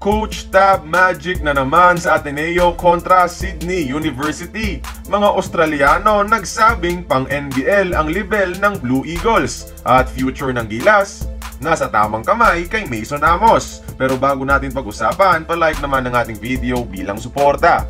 Coach Tab Magic na naman sa Ateneo kontra Sydney University. Mga Australiano nagsabing pang NBL ang level ng Blue Eagles at future ng Gilas nasa tamang kamay kay Mason Amos. Pero bago natin pag-usapan, palike naman ang ating video bilang suporta.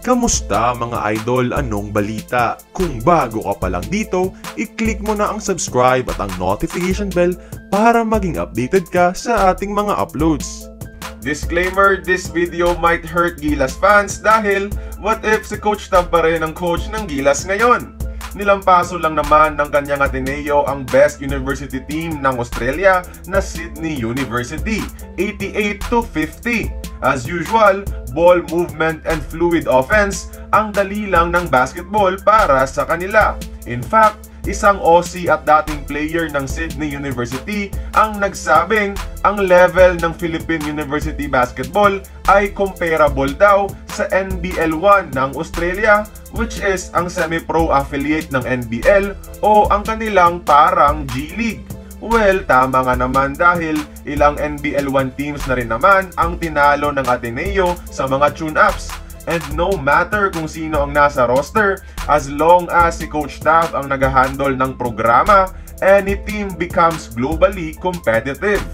Kamusta mga idol? Anong balita? Kung bago ka pa lang dito, i-click mo na ang subscribe at ang notification bell para maging updated ka sa ating mga uploads. Disclaimer, this video might hurt Gilas fans dahil what if si Coach Tab pa rin ang coach ng Gilas ngayon? Nilampaso lang naman ng kanyang Ateneo ang best university team ng Australia na Sydney University, 88-50. As usual, ball movement and fluid offense ang dali lang ng basketball para sa kanila. In fact, isang Aussie at dating player ng Sydney University ang nagsabing ang level ng Philippine University basketball ay comparable daw sa NBL 1 ng Australia, which is ang semi-pro affiliate ng NBL o ang kanilang parang G League. Well, tama nga naman dahil ilang NBL 1 teams na rin naman ang tinalo ng Ateneo sa mga tune-ups. And no matter kung sino ang nasa roster, as long as si Coach Tab ang nag-handle ng programa, any team becomes globally competitive.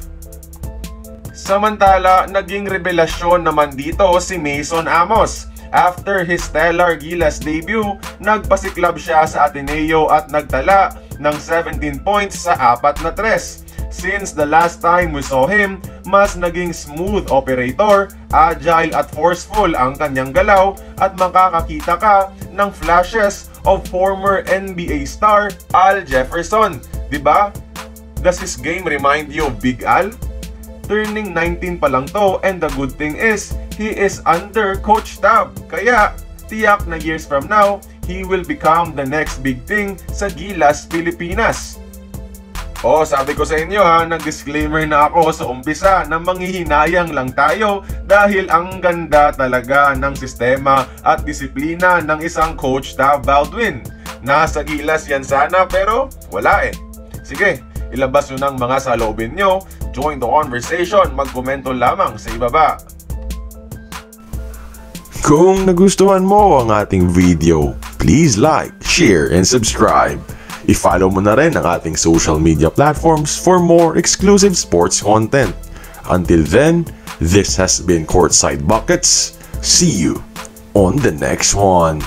Samantala, naging revelasyon naman dito si Mason Amos. After his stellar Gilas debut, nagpasiklab siya sa Ateneo at nagtala ng 17 points sa 4 na tres. Since the last time we saw him, mas naging smooth operator, agile at forceful ang kanyang galaw at makakakita ka ng flashes of former NBA star Al Jefferson. Diba? Does his game remind you of Big Al? Turning 19 pa lang to, and the good thing is, he is under Coach Tab. Kaya, tiyak na years from now, he will become the next big thing sa Gilas Pilipinas. O, sabi ko sa inyo ha, nag-disclaimer na ako sa umpisa na manghihinayang lang tayo dahil ang ganda talaga ng sistema at disiplina ng isang Coach Tab Baldwin. Nasa Gilas yan sana pero wala eh. Sige, ilabas nyo ng mga saloobin nyo, join the conversation, magkomento lamang sa ibaba. Kung nagustuhan mo ang ating video, please like, share, and subscribe. I-follow mo na rin ang ating social media platforms for more exclusive sports content. Until then, this has been Courtside Buckets. See you on the next one.